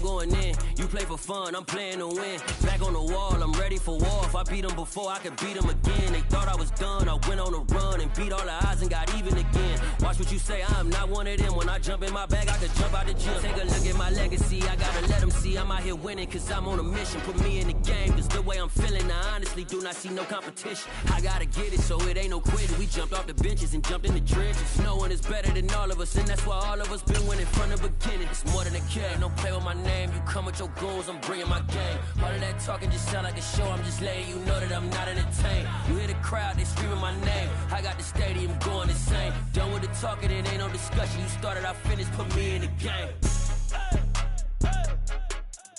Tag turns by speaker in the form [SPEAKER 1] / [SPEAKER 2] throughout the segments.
[SPEAKER 1] going in. You play for fun, I'm playing to win. Back on the wall, I'm ready for war. If I beat them before, I could beat them again. They thought I was done, I went on a run and beat all the odds and got even again. Watch what you say, I'm not one of them. When I jump in my bag, I could jump out the gym. Take a look at my legacy, I gotta let them see I'm out here winning, cause I'm on a mission. Put me in the game, cause the way I'm feeling, I honestly do not see no competition. I gotta get it, so it ain't no quitting. We jumped off the benches and jumped in the trenches. No one is better than all of us, and that's why all of us been winning from the beginning. It's more than a game, don't play with my name. You come with your goons, I'm bringing my game. All of that talking just sound like a show, I'm just letting you know that I'm not entertained. You hear the crowd, they screaming my name. I got the stadium going insane. Done with the talking, it ain't no discussion. You started, I finished, put me in the game.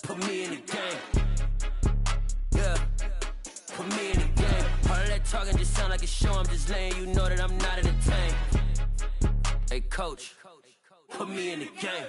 [SPEAKER 1] Put me in the game. Yeah, put me in the game. All of that talking just sound like a show, I'm just letting you know that I'm not entertained. Hey coach, put me in the game.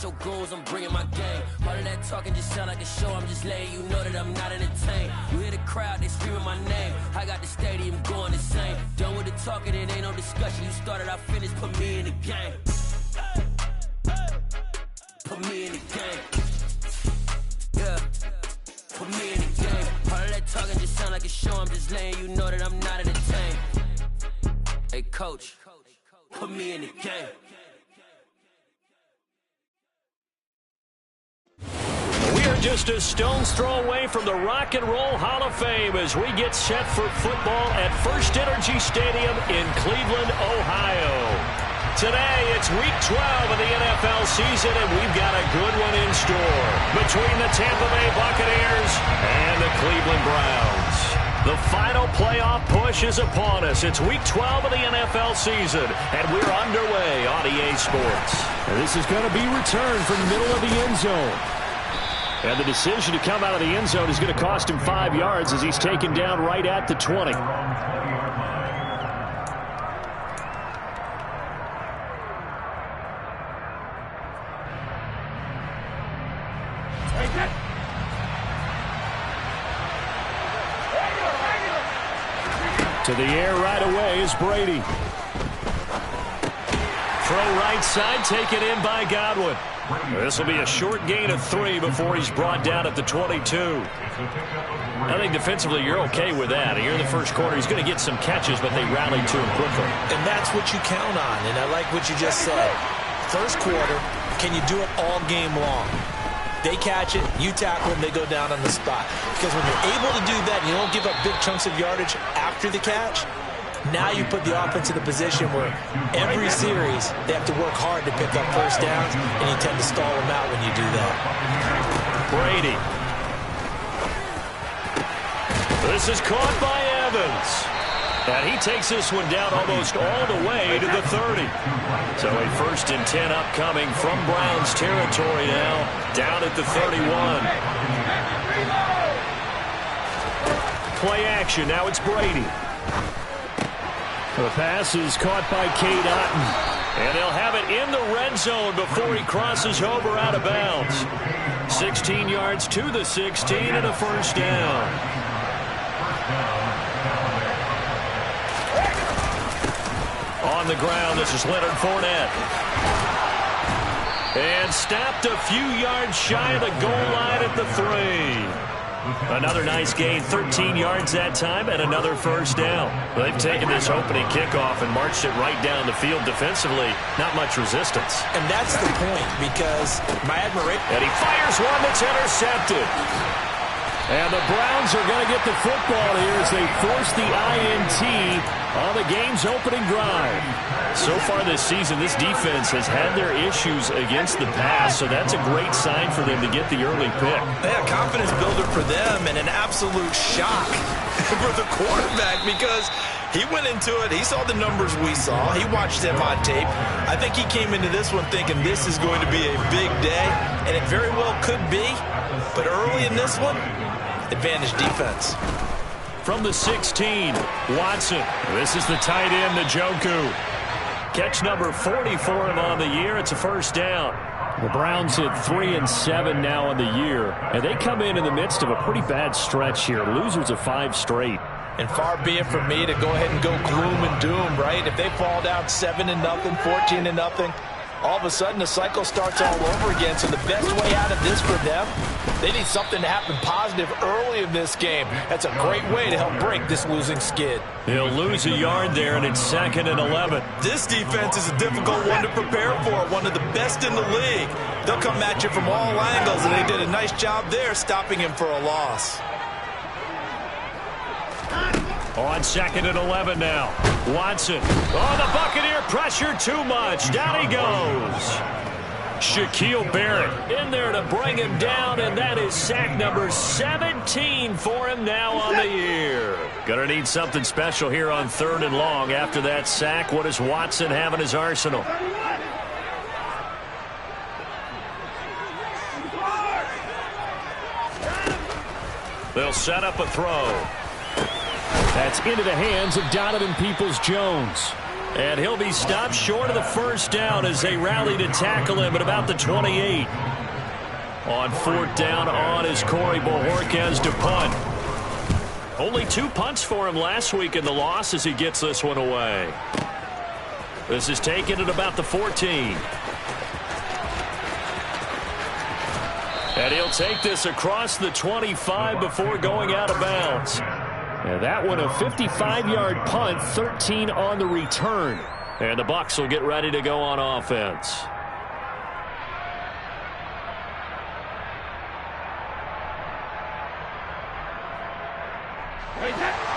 [SPEAKER 1] Your goons, I'm bringing my game. All of that talking just sound like a show, I'm just letting you know that I'm not entertained. You hear the crowd, they screaming my name. I got the stadium going insane. Done with the talking, it ain't no discussion. You started, I finished, put me in the game. Put me in the game. Yeah, put me in the game. All of that talking just sound like a show, I'm just letting you know that I'm not entertained. Hey coach, put me in the game.
[SPEAKER 2] We are just a stone's throw away from the Rock and Roll Hall of Fame as we get set for football at First Energy Stadium in Cleveland, Ohio. Today, it's Week 12 of the NFL season, and we've got a good one in store between the Tampa Bay Buccaneers and the Cleveland Browns. The final playoff push is upon us. It's Week 12 of the NFL season, and we're underway on EA Sports.
[SPEAKER 3] And this is going to be returned from the middle of the end zone.
[SPEAKER 2] And the decision to come out of the end zone is going to cost him 5 yards as he's taken down right at the 20. To the air right away is Brady. Throw right side, taken in by Godwin. This will be a short gain of 3 before he's brought down at the 22. I think defensively you're okay with that. Here in the first quarter, he's going to get some catches, but they rallied to him quickly.
[SPEAKER 4] And that's what you count on, and I like what you just said. First quarter, can you do it all game long? They catch it, you tackle them, they go down on the spot. Because when you're able to do that, you don't give up big chunks of yardage after the catch. Now you put the offense in a position where every series they have to work hard to pick up first downs, and you tend to stall them out when you do that.
[SPEAKER 2] Brady. This is caught by Evans. And he takes this one down almost all the way to the 30. So a 1st and 10 upcoming from Browns territory now, down at the 31. Play action, now it's Brady. The pass is caught by Cade Otton. And they'll have it in the red zone before he crosses over out of bounds. 16 yards to the 16 and a first down. On the ground, this is Leonard Fournette. And stopped a few yards shy of the goal line at the 3. Another nice gain, 13 yards that time, and another first down. They've taken this opening kickoff and marched it right down the field defensively. Not much resistance.
[SPEAKER 4] And that's the point, because my admiration...
[SPEAKER 2] And he fires one that's intercepted. And the Browns are going to get the football here as they force the INT on the game's opening drive. So far this season, this defense has had their issues against the pass, so that's a great sign for them to get the early pick.
[SPEAKER 4] Yeah, confidence builder for them and an absolute shock for the quarterback, because He went into it. He saw the numbers we saw. He watched them on tape. I think he came into this one thinking this is going to be a big day, and it very well could be. But early in this one, advantage defense.
[SPEAKER 2] From the 16, Watson. This is the tight end, Njoku. Catch number 40 for him on the year. It's a first down. The Browns hit 3-7 now on the year, and they come in the midst of a pretty bad stretch here. Losers of 5 straight.
[SPEAKER 4] And far be it from me to go ahead and go gloom and doom, right? If they fall down 7-0, 14-0, all of a sudden the cycle starts all over again. So the best way out of this for them, they need something to happen positive early in this game. That's a great way to help break this losing skid.
[SPEAKER 2] He'll lose a yard there, and it's 2nd and 11.
[SPEAKER 4] This defense is a difficult one to prepare for, one of the best in the league. They'll come at you from all angles, and they did a nice job there stopping him for a loss.
[SPEAKER 2] On 2nd and 11 now. Watson. Oh, the Buccaneer pressure too much. Down he goes. Shaquille Barrett in there to bring him down, and that is sack number 17 for him now on the year. Gonna need something special here on 3rd and long. After that sack, what does Watson have in his arsenal? They'll set up a throw. That's into the hands of Donovan Peoples-Jones. And he'll be stopped short of the first down as they rally to tackle him at about the 28. On 4th down on is Corey Bojorquez to punt. Only 2 punts for him last week in the loss as he gets this one away. This is taken at about the 14. And he'll take this across the 25 before going out of bounds. And that one a 55-yard punt, 13 on the return. And the Bucs will get ready to go on offense.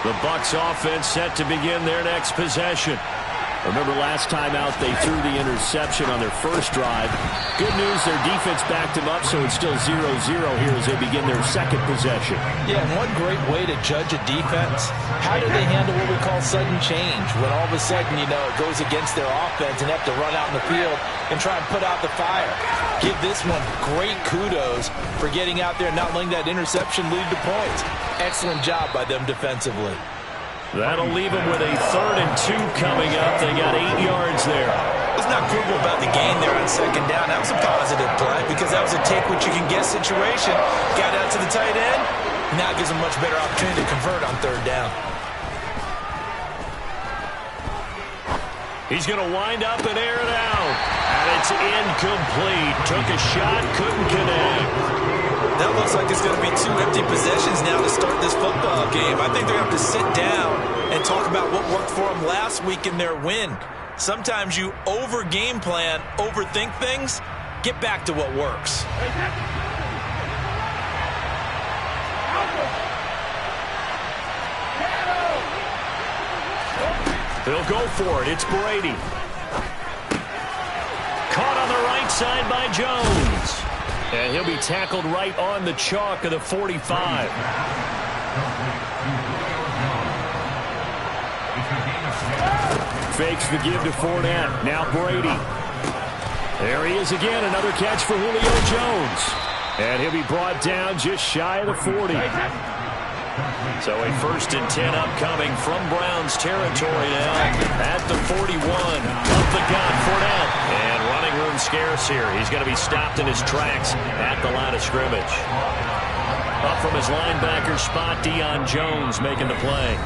[SPEAKER 2] The Bucs offense set to begin their next possession. Remember last time out they threw the interception on their first drive. Good news, their defense backed them up, so it's still 0-0 here as they begin their second possession.
[SPEAKER 4] Yeah, and one great way to judge a defense, how do they handle what we call sudden change? When all of a sudden, you know, it goes against their offense and they have to run out in the field and try and put out the fire. Give this one great kudos for getting out there and not letting that interception lead to points. Excellent job by them defensively.
[SPEAKER 2] That'll leave them with a 3rd and 2 coming up. They got 8 yards there.
[SPEAKER 4] Let's not quibble about the gain there on 2nd down. That was a positive play because that was a take-what-you-can-get situation. Got out to the tight end. Now it gives them a much better opportunity to convert on 3rd down.
[SPEAKER 2] He's going to wind up and air it out. And it's incomplete. Took a shot, couldn't connect.
[SPEAKER 4] That looks like it's going to be 2 empty possessions now to start this football game. I think they're going to have to sit down and talk about what worked for them last week in their win. Sometimes you over-game plan, overthink things. Get back to what works.
[SPEAKER 2] They'll go for it. It's Brady. Caught on the right side by Jones. And he'll be tackled right on the chalk of the 45. Fakes the give to Fournette. Now Brady. There he is again. Another catch for Julio Jones. And he'll be brought down just shy of the 40. So a 1st and 10 upcoming from Browns territory now at the 41. Up the gun, Fournette. And running room scarce here. He's going to be stopped in his tracks at the line of scrimmage. Up from his linebacker spot, Deion Jones making the play.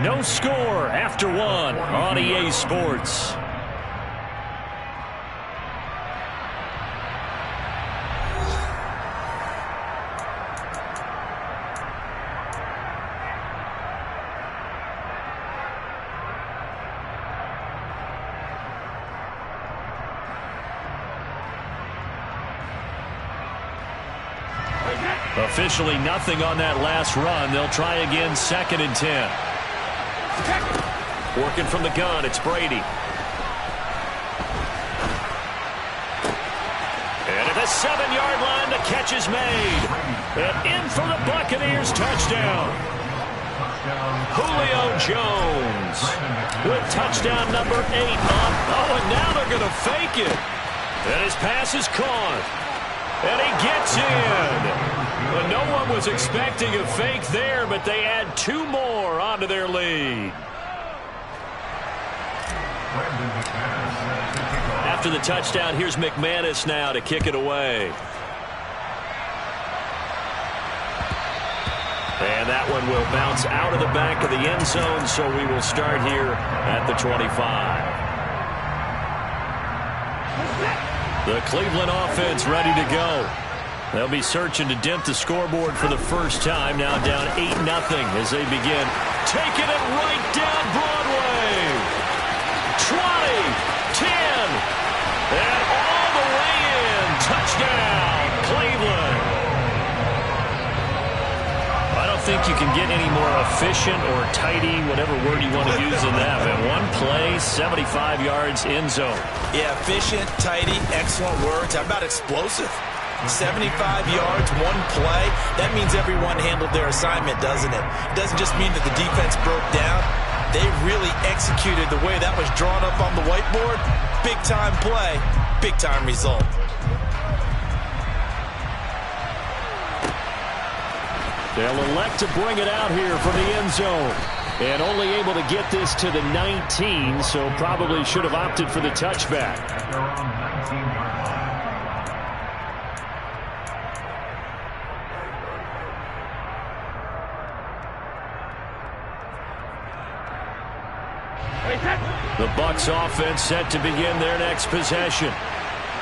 [SPEAKER 2] No score after 1 on EA Sports. Officially nothing on that last run. They'll try again, 2nd and 10. Working from the gun, it's Brady. And at the 7-yard line, the catch is made. And in for the Buccaneers touchdown. Julio Jones with touchdown number 8 on. Oh, and now they're going to fake it. And his pass is caught. And he gets in. Well, no one was expecting a fake there, but they add 2 more onto their lead. After the touchdown, here's McManus now to kick it away. And that one will bounce out of the back of the end zone, so we will start here at the 25. The Cleveland offense ready to go. They'll be searching to dent the scoreboard for the first time. Now down 8-0 as they begin. Taking it right down Broadway. 20, 10, and all the way in. Touchdown, Cleveland. I don't think you can get any more efficient or tidy, whatever word you want to use in that. And one play, 75 yards in zone.
[SPEAKER 4] Yeah, efficient, tidy, excellent words. How about explosive? 75 yards, one play. That means everyone handled their assignment, doesn't it? It doesn't just mean that the defense broke down. They really executed the way that was drawn up on the whiteboard. Big-time play, big-time result.
[SPEAKER 3] They'll elect to bring it out here from the end zone. And only able to get this to the 19, so probably should have opted for the touchback. The Bucs offense set to begin their next possession.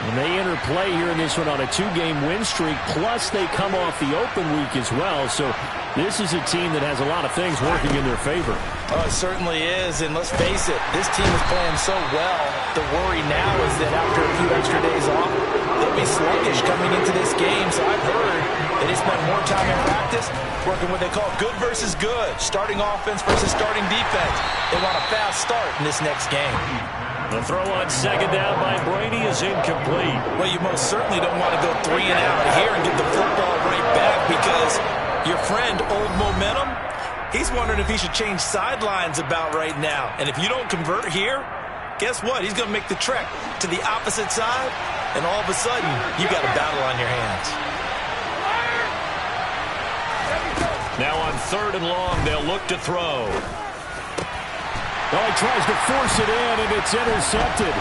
[SPEAKER 3] And they enter play here in this one on a 2-game win streak, plus they come off the open week as well. So this is a team that has a lot of things working in their favor.
[SPEAKER 4] Oh, it certainly is, and let's face it, this team is playing so well. The worry now is that after a few extra days off, they'll be sluggish coming into this game. So I've heard that they spend more time in practice working what they call good versus good, starting offense versus starting defense. They want a fast start in this next game.
[SPEAKER 2] The throw on second down by Brady is incomplete.
[SPEAKER 4] Well, you most certainly don't want to go 3 and out here and get the football right back, because your friend, Old Momentum, he's wondering if he should change sidelines about right now. And if you don't convert here, guess what? He's going to make the trek to the opposite side, and all of a sudden, you got a battle on your hands.
[SPEAKER 2] Now on 3rd and long, they'll look to throw.
[SPEAKER 3] Oh, he tries to force it in, and it's intercepted.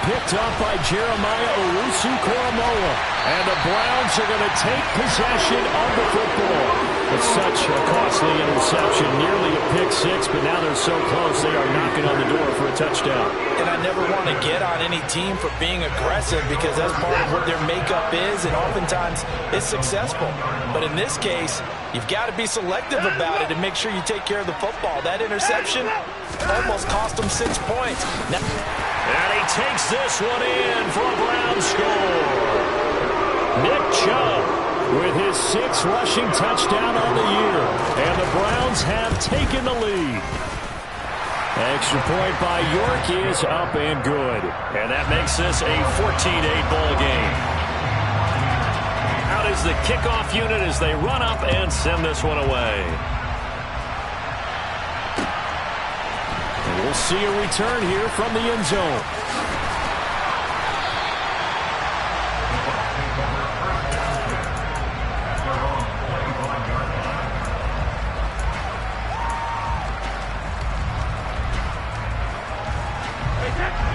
[SPEAKER 3] Picked up by Jeremiah Owusu-Koramoah. And the Browns are going to take possession of the football. It's such a costly interception, nearly a pick six, but now they're so close they are knocking on the door for a touchdown.
[SPEAKER 4] And I never want to get on any team for being aggressive, because that's part of what their makeup is, and oftentimes it's successful. But in this case, you've got to be selective about it and make sure you take care of the football. That interception almost cost them 6 points.
[SPEAKER 2] And he takes this one in for a Brown score. Nick Chubb with his 6th rushing touchdown on the year. And the Browns have taken the lead. Extra point by York is up and good. And that makes this a 14-8 ball game. Out is the kickoff unit as they run up and send this one away.
[SPEAKER 3] We'll see a return here from the end zone.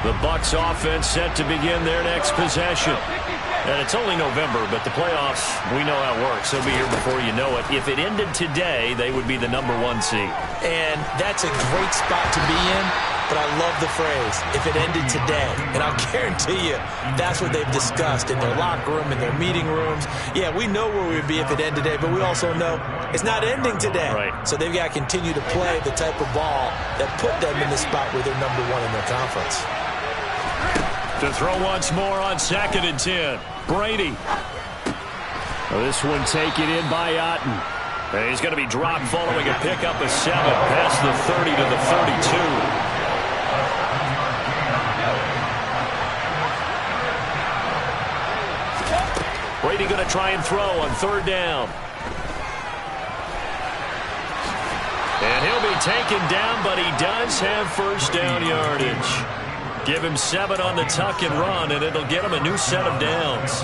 [SPEAKER 2] The Bucs offense set to begin their next possession. And it's only November, but the playoffs, we know how it works. They'll be here before you know it. If it ended today, they would be the #1 seed.
[SPEAKER 4] And that's a great spot to be in, but I love the phrase, if it ended today. And I'll guarantee you, that's what they've discussed in their locker room, in their meeting rooms. Yeah, we know where we would be if it ended today, but we also know it's not ending today.
[SPEAKER 2] Right.
[SPEAKER 4] So they've got to continue to play the type of ball that put them in the spot where they're #1 in their conference.
[SPEAKER 2] To throw once more on 2nd and 10. Brady.
[SPEAKER 3] Well, this one taken in by Otten.
[SPEAKER 2] And he's going to be dropped following a pickup of 7 past the 30 to the 32. Brady going to try and throw on 3rd down. And he'll be taken down, but he does have first down yardage. Give him 7 on the tuck and run, and it'll get him a new set of downs.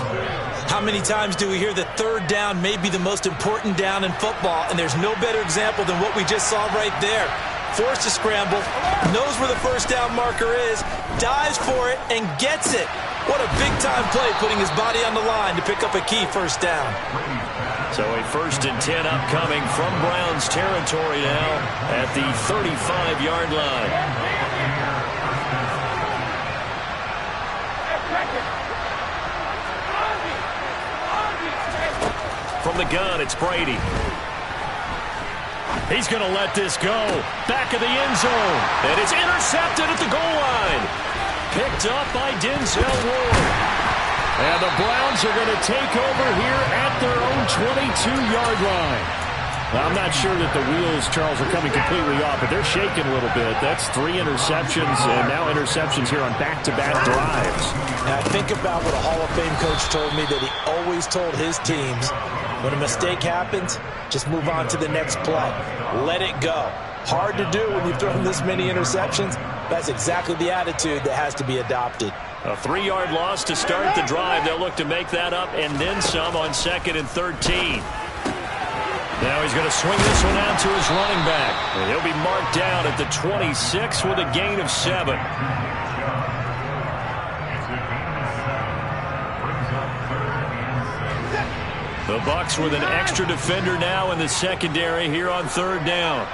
[SPEAKER 4] How many times do we hear that third down may be the most important down in football, and there's no better example than what we just saw right there. Forced to scramble, knows where the first down marker is, dives for it, and gets it. What a big-time play, putting his body on the line to pick up a key first down.
[SPEAKER 2] So a 1st and 10 upcoming from Browns territory now at the 35-yard line. From the gun, it's Brady. He's going to let this go. Back of the end zone. And it's intercepted at the goal line. Picked up by Denzel Ward. And the Browns are going to take over here at their own 22-yard line. Well, I'm not sure that the wheels, Charles, are coming completely off, but they're shaking a little bit. That's 3 interceptions, and now interceptions here on back-to-back drives.
[SPEAKER 4] Now, think about what a Hall of Fame coach told me, that he always told his teams, when a mistake happens, just move on to the next play. Let it go. Hard to do when you've thrown this many interceptions. That's exactly the attitude that has to be adopted.
[SPEAKER 2] A 3-yard loss to start the drive. They'll look to make that up and then some on 2nd and 13. Now he's going to swing this one out to his running back. And he'll be marked down at the 26 with a gain of 7. The Bucs with an extra defender now in the secondary here on 3rd down.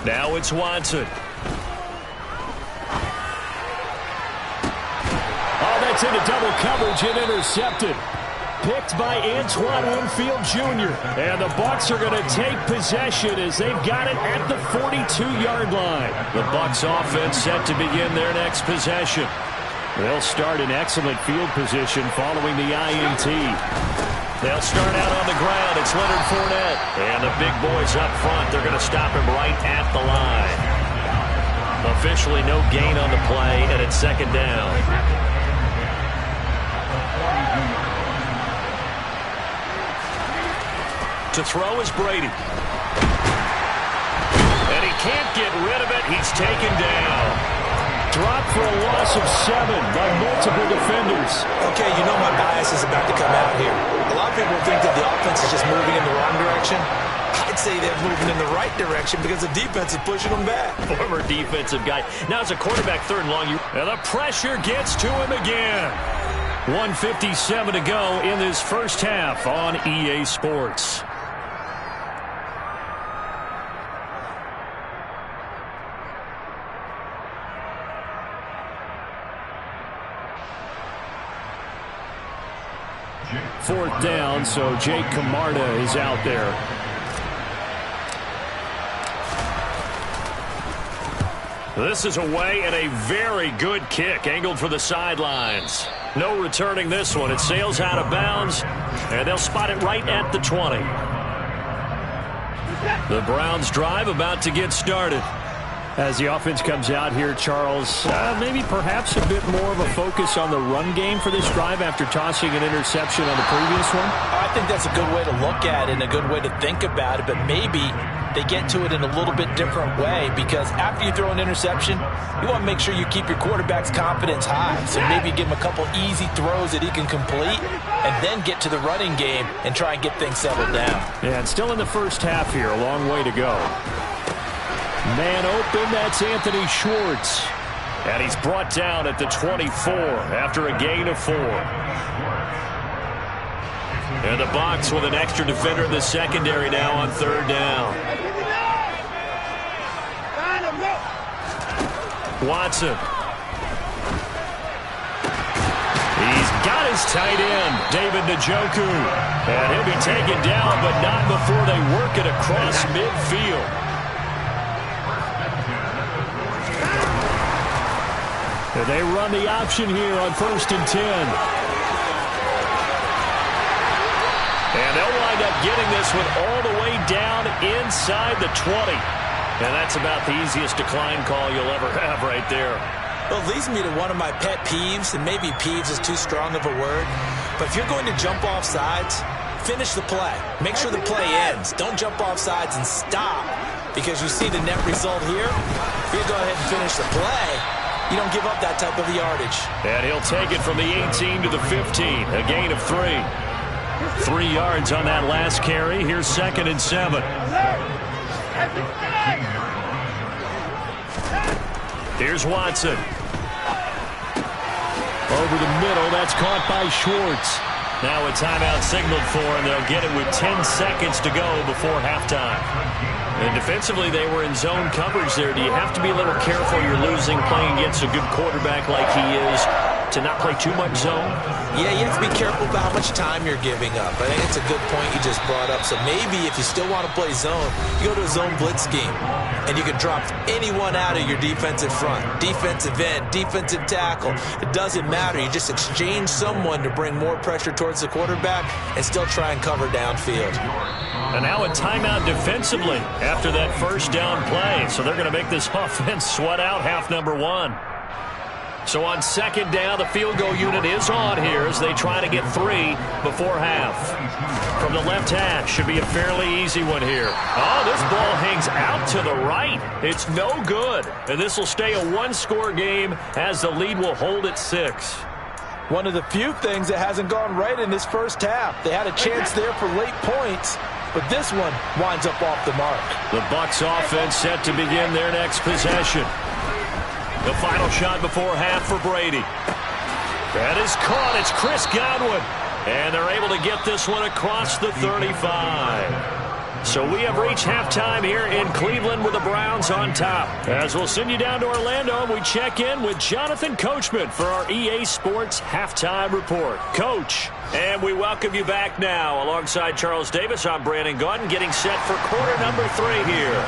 [SPEAKER 2] Now it's Watson. Oh, that's into double coverage and intercepted. Picked by Antoine Winfield Jr. And the Bucs are going to take possession as they've got it at the 42-yard line. The Bucs offense set to begin their next possession. They'll start in excellent field position following the INT. They'll start out on the ground. It's Leonard Fournette. And the big boys up front, they're going to stop him right at the line. Officially no gain on the play, and it's 2nd down. To throw is Brady. And he can't get rid of it. He's taken down. Dropped for a loss of 7 by multiple defenders.
[SPEAKER 4] Okay, you know my bias is about to come out here. A lot of people think that the offense is just moving in the wrong direction. I'd say they're moving in the right direction because the defense is pushing them back.
[SPEAKER 2] Former defensive guy. Now it's a quarterback 3rd and long. And the pressure gets to him again. 1:57 to go in this first half on EA Sports. Fourth down, so Jake Camarda is out there. This is away and a very good kick, angled for the sidelines. No returning this one. It sails out of bounds, and they'll spot it right at the 20. The Browns drive about to get started. As the offense comes out here, Charles, maybe perhaps a bit more of a focus on the run game for this drive after tossing an interception on the previous one?
[SPEAKER 4] I think that's a good way to look at it and a good way to think about it, but maybe they get to it in a little bit different way, because after you throw an interception, you want to make sure you keep your quarterback's confidence high. So maybe give him a couple easy throws that he can complete and then get to the running game and try and get things settled down.
[SPEAKER 2] Yeah, and still in the first half here, a long way to go. Man open, that's Anthony Schwartz. And he's brought down at the 24 after a gain of 4. And the Bucs with an extra defender in the secondary now on 3rd down. Watson. He's got his tight end, David Njoku. And he'll be taken down, but not before they work it across midfield. And they run the option here on 1st and 10. And they'll wind up getting this one all the way down inside the 20. And that's about the easiest decline call you'll ever have right there.
[SPEAKER 4] Well, it leads me to one of my pet peeves, and maybe peeves is too strong of a word, But if you're going to jump off sides, finish the play. Make sure the play ends. Don't jump off sides and stop because you see the net result here. If you go ahead and finish the play, you don't give up that type of yardage.
[SPEAKER 3] And he'll take it from the 18 to the 15, a gain of 3. 3 yards on that last carry. Here's 2nd and 7. Here's Watson. Over the middle, that's caught by Schwartz. Now a timeout signaled for, and they'll get it with 10 seconds to go before halftime. And defensively, they were in zone coverage there. Do you have to be a little careful you're losing playing against a good quarterback like he is to not play too much zone?
[SPEAKER 4] Yeah, you have to be careful about how much time you're giving up. I think it's a good point you just brought up. So maybe if you still want to play zone, you go to a zone blitz scheme, and you can drop anyone out of your defensive front, defensive end, defensive tackle. It doesn't matter. You just exchange someone to bring more pressure towards the quarterback and still try and cover downfield.
[SPEAKER 3] And now a timeout defensively after that first down play. So they're going to make this offense sweat out half number 1. So on 2nd down, the field goal unit is on here as they try to get 3 before half. From the left hash, should be a fairly easy one here. Oh, this ball hangs out to the right. It's no good. And this will stay a 1-score game as the lead will hold at 6.
[SPEAKER 4] One of the few things that hasn't gone right in this first half. They had a chance there for late points, but this one winds up off the mark.
[SPEAKER 3] The Bucs offense set to begin their next possession. The final shot before half for Brady. That is caught. It's Chris Godwin. And they're able to get this one across the 35. So we have reached halftime here in Cleveland with the Browns on top. As we'll send you down to Orlando, we check in with Jonathan Coachman for our EA Sports Halftime Report. Coach, and we welcome you back now. Alongside Charles Davis, I'm Brandon Gaudin, getting set for quarter number 3 here.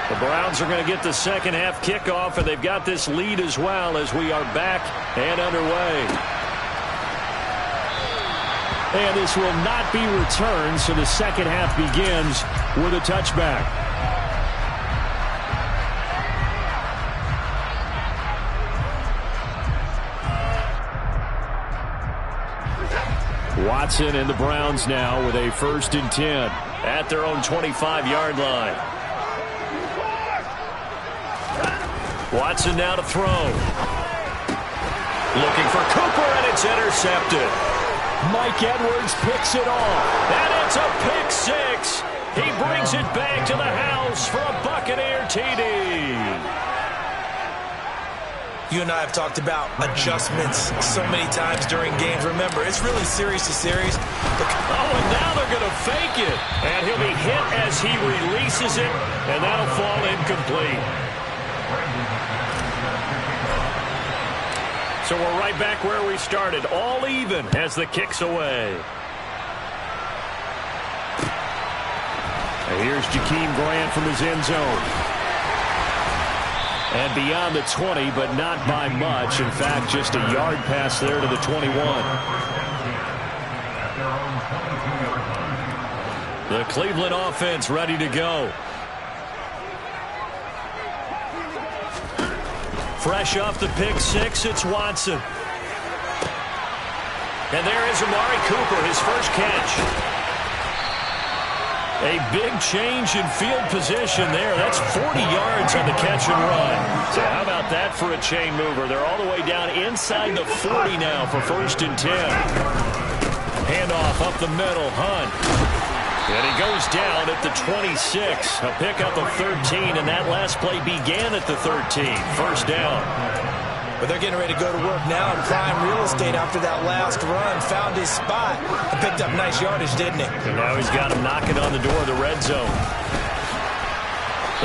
[SPEAKER 3] The Browns are going to get the second half kickoff, and they've got this lead as well as we are back and underway. And this will not be returned, so the second half begins with a touchback. Watson and the Browns now with a 1st and 10 at their own 25-yard line. Watson now to throw. Looking for Cooper, and it's intercepted. Mike Edwards picks it off. And it's a pick 6. He brings it back to the house for a Buccaneer TD.
[SPEAKER 4] You and I have talked about adjustments so many times during games. Remember, it's really series to series.
[SPEAKER 3] Oh, and now they're going to fake it. And he'll be hit as he releases it, and that'll fall incomplete. So we're right back where we started, all even as the kick's away. And here's Jakeem Grant from his end zone. And beyond the 20, but not by much. In fact, just a yard pass there to the 21. The Cleveland offense ready to go. Fresh off the pick 6, it's Watson. And there is Amari Cooper, his first catch. A big change in field position there. That's 40 yards on the catch and run. So how about that for a chain mover? They're all the way down inside the 40 now for 1st and 10. Handoff up the middle, Hunt. And he goes down at the 26. A pickup of 13, and that last play began at the 13. 1st down.
[SPEAKER 4] But they're getting ready to go to work now in prime real estate after that last run. Found his spot and picked up nice yardage, didn't he?
[SPEAKER 3] And now he's got him knocking on the door of the red zone.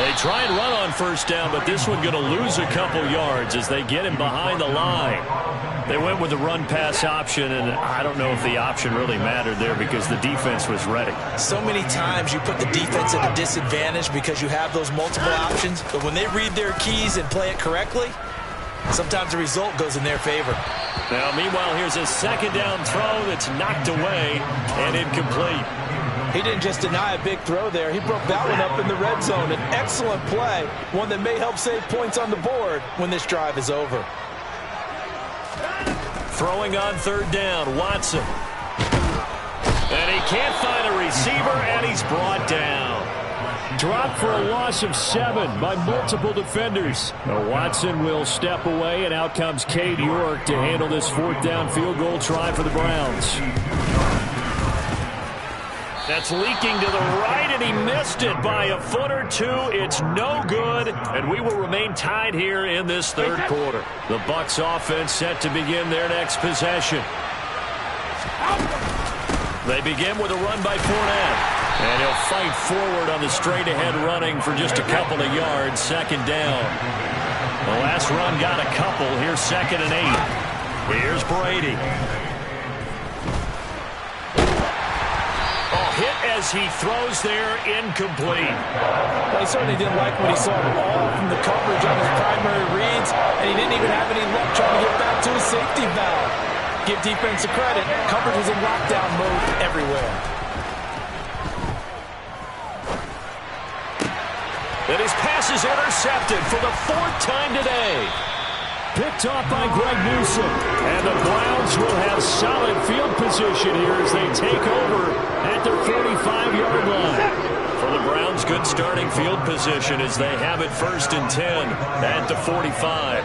[SPEAKER 3] They try and run on 1st down, but this one going to lose a couple yards as they get him behind the line. They went with the run-pass option, and I don't know if the option really mattered there because the defense was ready.
[SPEAKER 4] So many times you put the defense at a disadvantage because you have those multiple options, but when they read their keys and play it correctly, sometimes the result goes in their favor.
[SPEAKER 3] Now, meanwhile, here's a 2nd down throw that's knocked away and incomplete.
[SPEAKER 4] He didn't just deny a big throw there. He broke that one up in the red zone. An excellent play, one that may help save points on the board when this drive is over.
[SPEAKER 2] Throwing on third down, Watson. And he can't find a receiver, and he's brought down.
[SPEAKER 3] Dropped for a loss of 7 by multiple defenders. Now Watson will step away, and out comes Cade York to handle this fourth down field goal try for the Browns.
[SPEAKER 2] That's leaking to the right, and he missed it by a foot or two. It's no good, and we will remain tied here in this third quarter.
[SPEAKER 3] The Bucs offense set to begin their next possession.
[SPEAKER 2] They begin with a run by Fournette.
[SPEAKER 3] And he'll fight forward on the straight-ahead running for just a couple of yards, second down.
[SPEAKER 2] The last run got a couple. Here's 2nd and 8. Here's Brady. Hit as he throws there, incomplete.
[SPEAKER 4] Well, he certainly didn't like what he saw all from the coverage on his primary reads, and he didn't even have any luck trying to get back to his safety valve. Give defense a credit. Coverage was in lockdown mode everywhere.
[SPEAKER 2] And his pass is intercepted for the 4th time today.
[SPEAKER 3] Picked off by Greg Newsome. And the Browns will have solid field position here as they take over at their 45-yard line.
[SPEAKER 2] For the Browns, good starting field position as they have it 1st and 10 at the 45.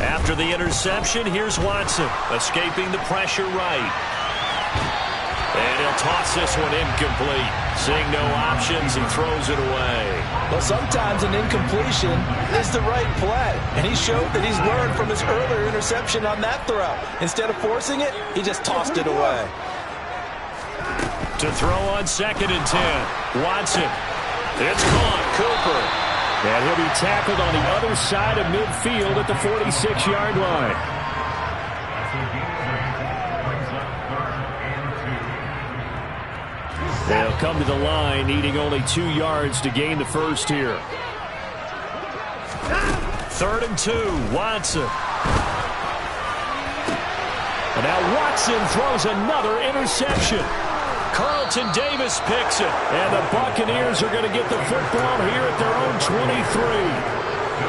[SPEAKER 2] After the interception, here's Watson, escaping the pressure right. And he'll toss this one incomplete. Seeing no options, he throws it away.
[SPEAKER 4] Well, sometimes an incompletion is the right play. And he showed that he's learned from his earlier interception on that throw. Instead of forcing it, he just tossed it away.
[SPEAKER 2] To throw on 2nd and 10. Watson. It's caught. Cooper.
[SPEAKER 3] And he'll be tackled on the other side of midfield at the 46-yard line. They'll come to the line, needing only 2 yards to gain the first here.
[SPEAKER 2] 3rd and 2, Watson.
[SPEAKER 3] And now Watson throws another interception.
[SPEAKER 2] Carlton Davis picks it.
[SPEAKER 3] And the Buccaneers are going to get the football here at their own 23.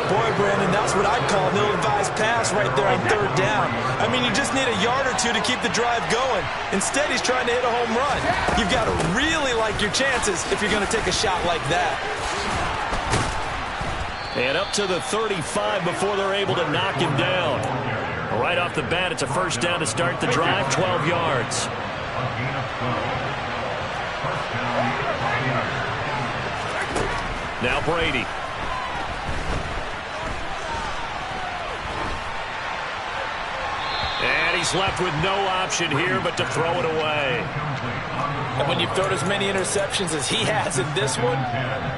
[SPEAKER 4] Boy, Brandon, that's what I'd call an ill-advised pass right there on 3rd down. I mean, you just need a yard or two to keep the drive going. Instead, he's trying to hit a home run. You've got to really like your chances if you're going to take a shot like that.
[SPEAKER 2] And up to the 35 before they're able to knock him down. Right off the bat, it's a 1st down to start the drive, 12 yards. Now Brady. And he's left with no option here but to throw it away.
[SPEAKER 4] And when you've thrown as many interceptions as he has in this one,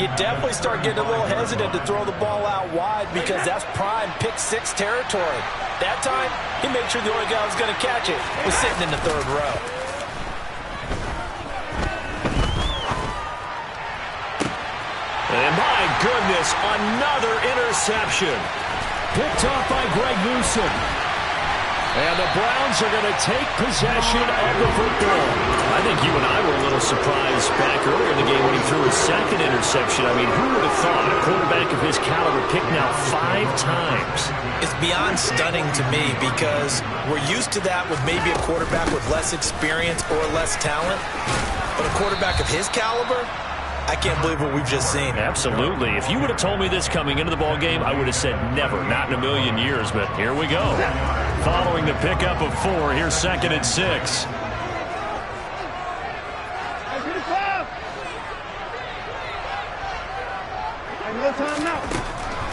[SPEAKER 4] you definitely start getting a little hesitant to throw the ball out wide because that's prime pick-6 territory. That time, he made sure the only guy who was going to catch it was sitting in the 3rd row.
[SPEAKER 2] And my goodness, another interception.
[SPEAKER 3] Picked off by Greg Newsome. And the Browns are going to take possession of the football.
[SPEAKER 2] I think you and I were a little surprised back earlier in the game when he threw his 2nd interception. I mean, who would have thought a quarterback of his caliber picked now 5 times?
[SPEAKER 4] It's beyond stunning to me because we're used to that with maybe a quarterback with less experience or less talent. But a quarterback of his caliber, I can't believe what we've just seen.
[SPEAKER 2] Absolutely. If you would have told me this coming into the ball game, I would have said never, not in a million years. But here we go. Following the pickup of 4, here's 2nd and 6.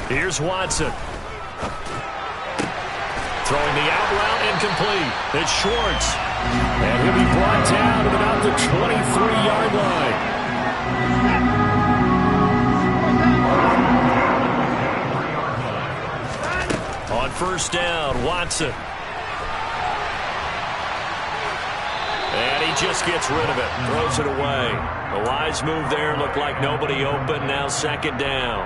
[SPEAKER 2] Here's Watson. Throwing the out route incomplete. It's Schwartz.
[SPEAKER 3] And he'll be brought down at about the 23-yard line.
[SPEAKER 2] On 1st down, Watson. And he just gets rid of it. Throws it away. A wise move there. Looked like nobody open. Now second down.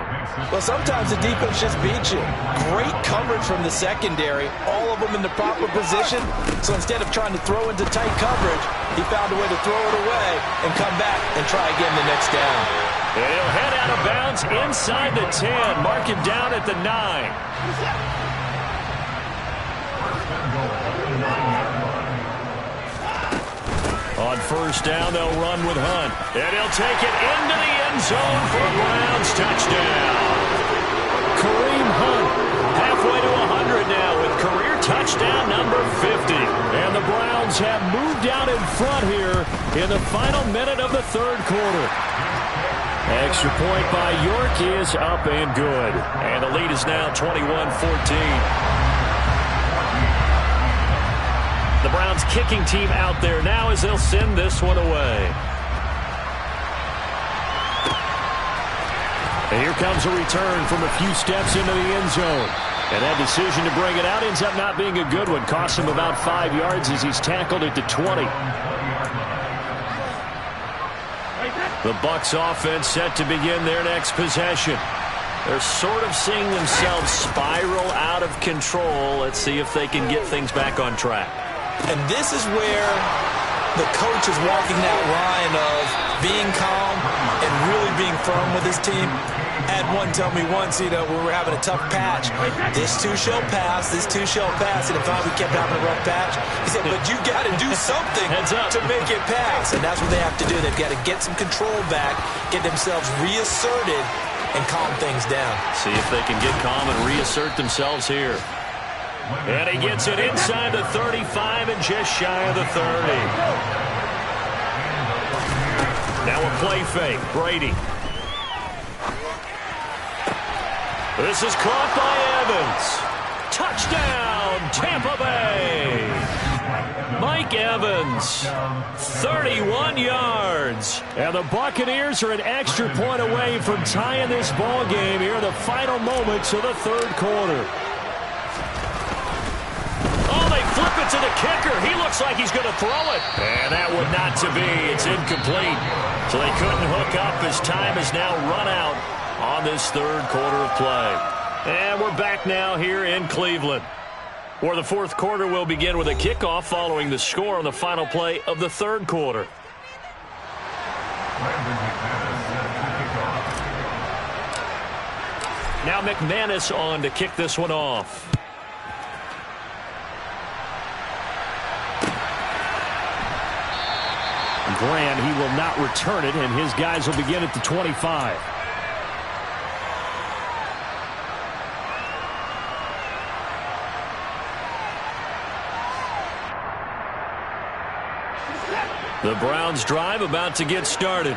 [SPEAKER 4] Well, sometimes the defense just beats you. Great coverage from the secondary. All of them in the proper position. So instead of trying to throw into tight coverage, he found a way to throw it away and come back and try again the next down.
[SPEAKER 2] And he'll head out of bounds inside the 10. Mark him down at the 9. On first down, they'll run with Hunt. And he'll take it into the end zone for a Browns touchdown. Kareem Hunt, halfway to 100 now with career touchdown number 50. And the Browns have moved out in front here in the final minute of the third quarter. Extra point by York is up and good. And the lead is now 21-14. The Browns kicking team out there now as they'll send this one away. And here comes a return from a few steps into the end zone. And that decision to bring it out ends up not being a good one. Costs him about 5 yards as he's tackled at the 20. The Bucs offense set to begin their next possession. They're sort of seeing themselves spiral out of control. Let's see if they can get things back on track.
[SPEAKER 4] And this is where the coach is walking that line of being calm and really being firm with his team. Had one tell me once, when we were having a tough patch, this too shall pass, this too shall pass. And if we kept having a rough patch, he said, but you got to do something to make it pass. And that's what they have to do. They've got to get some control back, get themselves reasserted, and calm things down.
[SPEAKER 2] See if they can get calm and reassert themselves here. And he gets it inside the 35 and just shy of the 30. Now a play fake. Brady. This is caught by Evans. Touchdown, Tampa Bay. Mike Evans, 31 yards. And the Buccaneers are an extra point away from tying this ball game here in the final moments of the third quarter. Flip it to the kicker. He looks like he's going to throw it. And that would not to be. It's incomplete. So they couldn't hook up as time is now run out on this third quarter of play. And we're back now here in Cleveland, where the fourth quarter will begin with a kickoff following the score on the final play of the third quarter. Now McManus on to kick this one off. Grant, he will not return it, and his guys will begin at the 25. The Browns drive about to get started.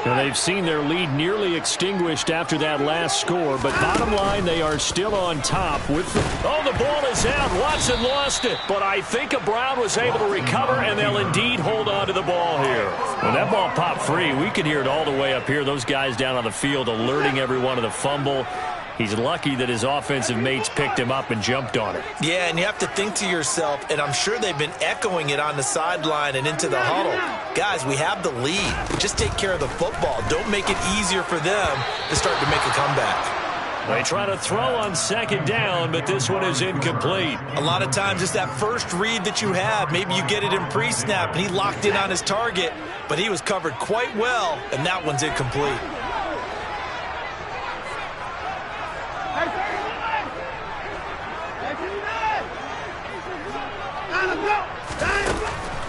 [SPEAKER 2] And they've seen their lead nearly extinguished after that last score, but bottom line, they are still on top with the... Oh, the ball is out. Watson lost it, but I think Brown was able to recover, and they'll indeed hold on to the ball here. When that ball popped free, we could hear it all the way up here. Those guys down on the field alerting everyone of the fumble. He's lucky that his offensive mates picked him up and jumped on it. Yeah, and you have to think to yourself, and I'm sure they've been echoing it on the sideline and into the huddle. Guys, we have the lead. Just take care of the football. Don't make it easier for them to start to make a comeback. They try to throw on second down, but this one is incomplete. A lot of times it's that first read that you have. Maybe you get it in pre-snap, and he locked in on his target, but he was covered quite well, and that one's incomplete.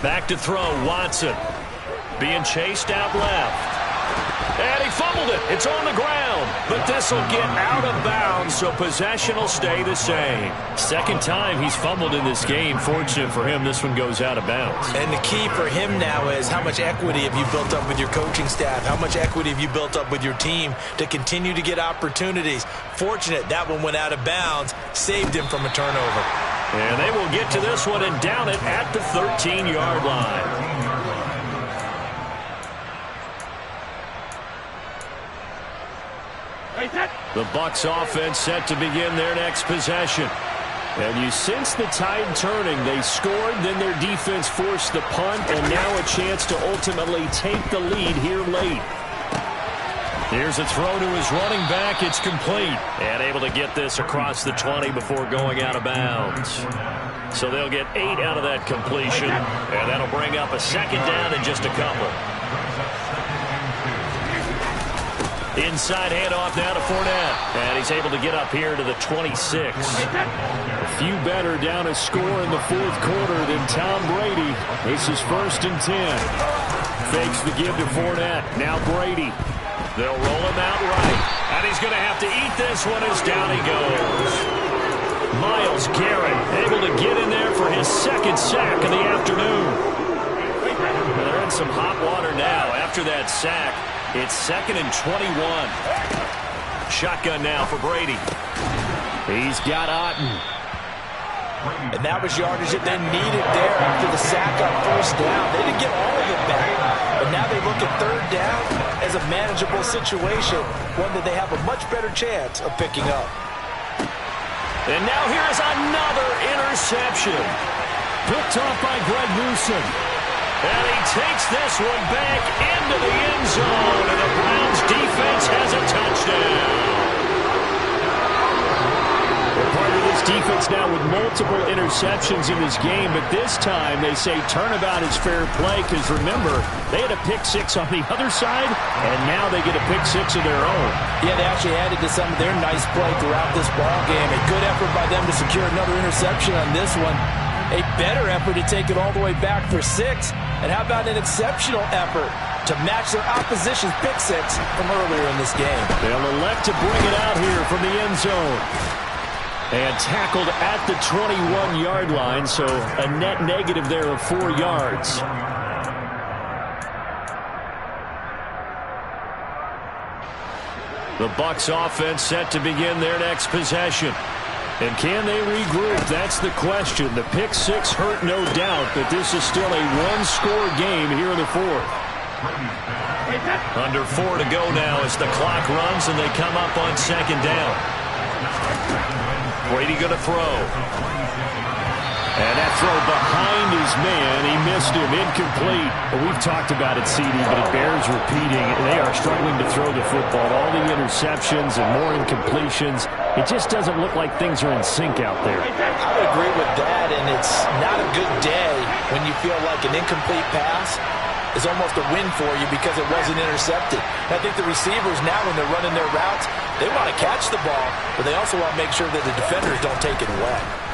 [SPEAKER 2] Back to throw, Watson. Being chased out left. And he fumbled it. It's on the ground. But this will get out of bounds, so possession will stay the same. Second time he's fumbled in this game. Fortunate for him, this one goes out of bounds. And the key for him now is how much equity have you built up with your coaching staff? How much equity have you built up with your team to continue to get opportunities? Fortunate that one went out of bounds, saved him from a turnover. And they will get to this one and down it at the 13-yard line. The Bucs offense set to begin their next possession.
[SPEAKER 3] And you sense the tide turning. They scored, then their defense forced the punt, and now a chance to ultimately take the lead here late.
[SPEAKER 2] Here's a throw to his running back. It's complete. And able to get this across the 20 before going out of bounds. So they'll get 8 out of that completion, and that'll bring up a second down in just a couple. Inside handoff now to Fournette. And he's able to get up here to the 26.
[SPEAKER 3] A few better down a score in the fourth quarter than Tom Brady. This is 1st and 10. Fakes the give to Fournette. Now Brady.
[SPEAKER 2] They'll roll him out right. And he's going to have to eat this one as down he goes. Myles Garrett able to get in there for his second sack of the afternoon. They're in some hot water now after that sack. It's 2nd and 21. Shotgun now for Brady.
[SPEAKER 3] He's got Otten.
[SPEAKER 4] And that was yardage that they needed there after the sack on 1st down. They didn't get all of it back, but now they look at 3rd down as a manageable situation, one that they have a much better chance of picking up.
[SPEAKER 2] And now here's another interception.
[SPEAKER 3] Picked off by Greg Newsome.
[SPEAKER 2] And he takes this one back into the end zone, and the Browns defense has a touchdown.
[SPEAKER 3] They're part of this defense now with multiple interceptions in this game, but this time they say turnabout is fair play because, remember, they had a pick 6 on the other side, and now they get a pick 6 of their own.
[SPEAKER 4] Yeah, they actually added to some of their nice play throughout this ball game. A good effort by them to secure another interception on this one. A better effort to take it all the way back for 6. And how about an exceptional effort to match their opposition's pick 6 from earlier in this game?
[SPEAKER 3] They'll elect to bring it out here from the end zone. And tackled at the 21-yard line, so a net negative there of 4 yards. The Bucs offense set to begin their next possession. And can they regroup? That's the question. The pick 6 hurt, no doubt, but this is still a one-score game here in the fourth.
[SPEAKER 2] Under 4 to go now as the clock runs and they come up on 2nd down. Brady going to throw.
[SPEAKER 3] And that throw behind his man, he missed him, incomplete. Well, we've talked about it, CD, but it bears repeating. They are struggling to throw the football. All the interceptions and more incompletions. It just doesn't look like things are in sync out there.
[SPEAKER 4] I would agree with that, and it's not a good day when you feel like an incomplete pass is almost a win for you because it wasn't intercepted. And I think the receivers now, when they're running their routes, they want to catch the ball, but they also want to make sure that the defenders don't take it away.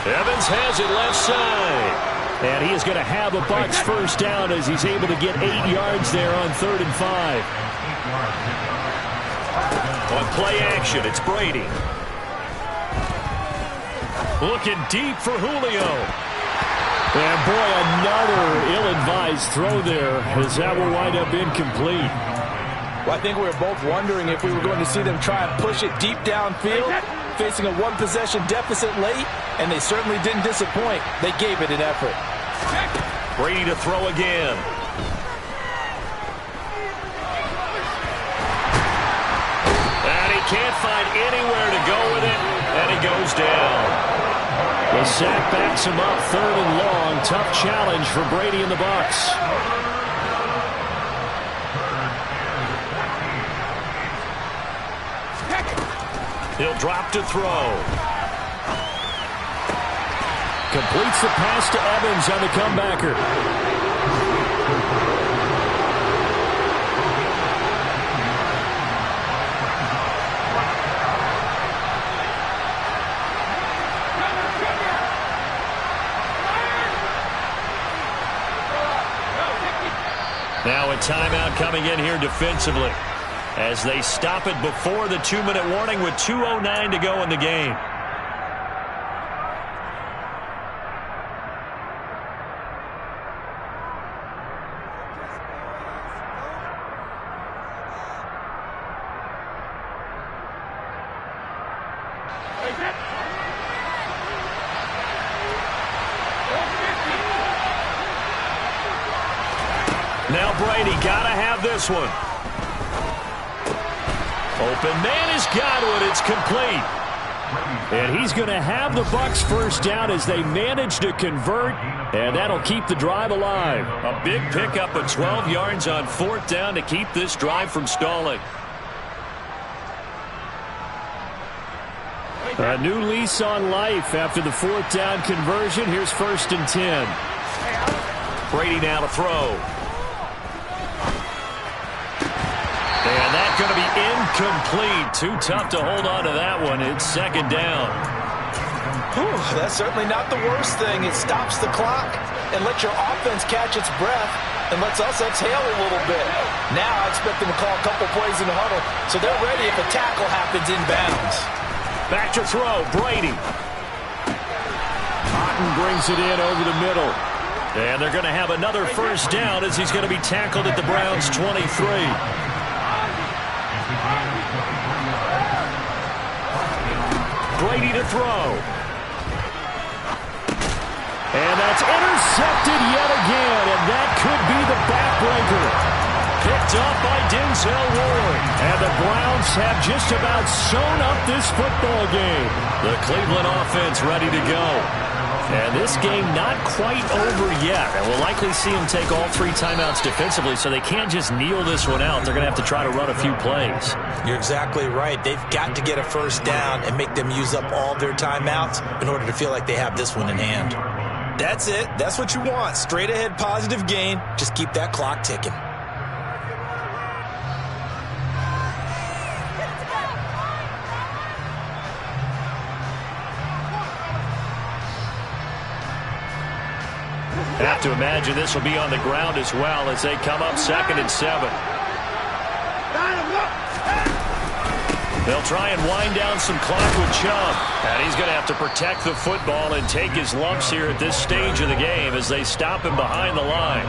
[SPEAKER 2] Evans has it left side.
[SPEAKER 3] And he is going to have a Bucs first down as he's able to get 8 yards there on 3rd and 5.
[SPEAKER 2] On play action, it's Brady. Looking deep for Julio.
[SPEAKER 3] And boy, another ill-advised throw there as that will wind up incomplete.
[SPEAKER 4] Well, I think we were both wondering if we were going to see them try and push it deep downfield, facing a one-possession deficit late, and they certainly didn't disappoint. They gave it an effort.
[SPEAKER 2] Brady to throw again. And he can't find anywhere to go with it, and he goes down.
[SPEAKER 3] The sack backs him up 3rd and long. Tough challenge for Brady and the Bucs.
[SPEAKER 2] He'll drop to throw.
[SPEAKER 3] Completes the pass to Evans on the comebacker.
[SPEAKER 2] Now a timeout coming in here defensively as they stop it before the 2-minute warning with 2:09 to go in the game. Now Brady got to have this one. Open man has got one. It's complete.
[SPEAKER 3] And he's going to have the Bucs first down as they manage to convert, and that'll keep the drive alive.
[SPEAKER 2] A big pickup of 12 yards on 4th down to keep this drive from stalling.
[SPEAKER 3] A new lease on life after the 4th down conversion. Here's 1st and 10.
[SPEAKER 2] Brady now to throw. And that's going to be incomplete. Too tough to hold on to that one. It's 2nd down.
[SPEAKER 4] Whew, that's certainly not the worst thing. It stops the clock and lets your offense catch its breath and lets us exhale a little bit. Now I expect them to call a couple plays in the huddle so they're ready if a tackle happens inbounds.
[SPEAKER 2] Back to throw, Brady.
[SPEAKER 3] Cotton brings it in over the middle.
[SPEAKER 2] And they're going to have another first down as he's going to be tackled at the Browns' 23. Brady to throw.
[SPEAKER 3] And that's intercepted yet again, and that could be the backbreaker.
[SPEAKER 2] Picked up by Denzel Ward.
[SPEAKER 3] And the Browns have just about sewn up this football game.
[SPEAKER 2] The Cleveland offense ready to go.
[SPEAKER 3] And this game not quite over yet.
[SPEAKER 2] And we'll likely see them take all 3 timeouts defensively, so they can't just kneel this one out. They're going to have to try to run a few plays.
[SPEAKER 4] You're exactly right. They've got to get a first down and make them use up all their timeouts in order to feel like they have this one in hand. That's it. That's what you want. Straight ahead positive gain. Just keep that clock ticking.
[SPEAKER 2] Have to imagine this will be on the ground as well as they come up 2nd and 7. They'll try and wind down some clock with Chubb. And he's going to have to protect the football and take his lumps here at this stage of the game as they stop him behind the line.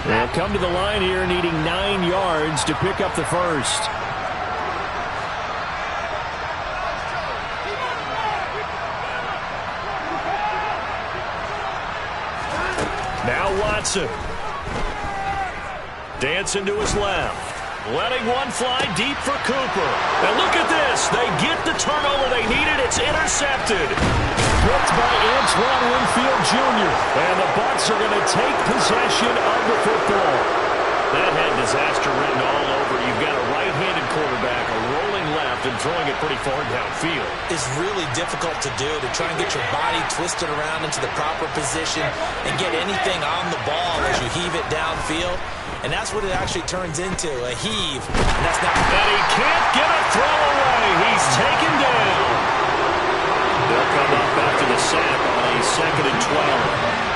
[SPEAKER 3] They'll come to the line here needing 9 yards to pick up the first.
[SPEAKER 2] Now Watson. Dancing to his left. Letting one fly deep for Cooper. And look at this. They get the turnover they needed. It's intercepted.
[SPEAKER 3] Picked by Antoine Winfield Jr.
[SPEAKER 2] And the Bucs are going to take possession of the football. That had disaster written all over. You've got a right-handed quarterback, a rolling left, and throwing it pretty far downfield.
[SPEAKER 4] It's really difficult to do, to try and get your body twisted around into the proper position and get anything on the ball as you heave it downfield. And that's what it actually turns into, a heave. And that's not.
[SPEAKER 2] And he can't get a throw away. He's taken down. They'll come up after the sack on a 2nd and 12.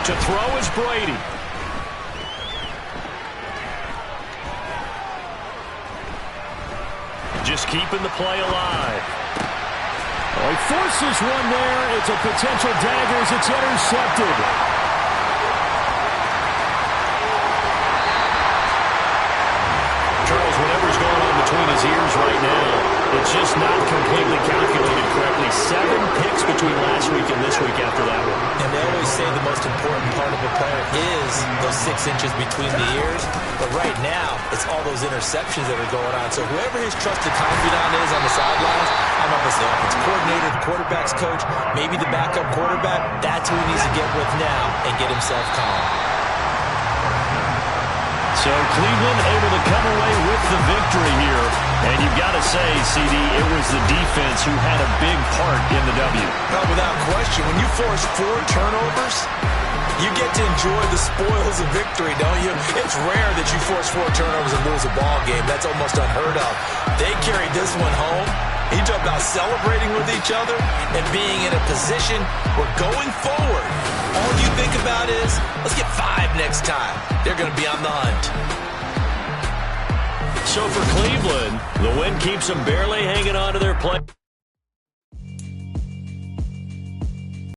[SPEAKER 2] To throw is Brady. Just keeping the play alive.
[SPEAKER 3] Oh, he forces one there. It's a potential dagger as it's intercepted.
[SPEAKER 2] Charles, whatever's going on between his ears right now, it's just not completely calculated correctly. 7 picks between last week and this week after that one.
[SPEAKER 4] And they always say the most important part of a player is those 6 inches between the ears. But right now, it's all those interceptions that are going on. So whoever his trusted confidant is on the sidelines, I don't know if it's the offensive coordinator, the quarterback's coach, maybe the backup quarterback, that's who he needs to get with now and get himself calm.
[SPEAKER 2] So Cleveland able to come away with the victory here. And you've got to say, CD, it was the defense who had a big part in the W.
[SPEAKER 4] Without question, when you force 4 turnovers, you get to enjoy the spoils of victory, don't you? It's rare that you force 4 turnovers and lose a ball game. That's almost unheard of. They carried this one home. You talk about celebrating with each other and being in a position where going forward, all you think about is, let's get 5 next time. They're going to be on the hunt.
[SPEAKER 2] So for Cleveland, the win keeps them barely hanging on to their play.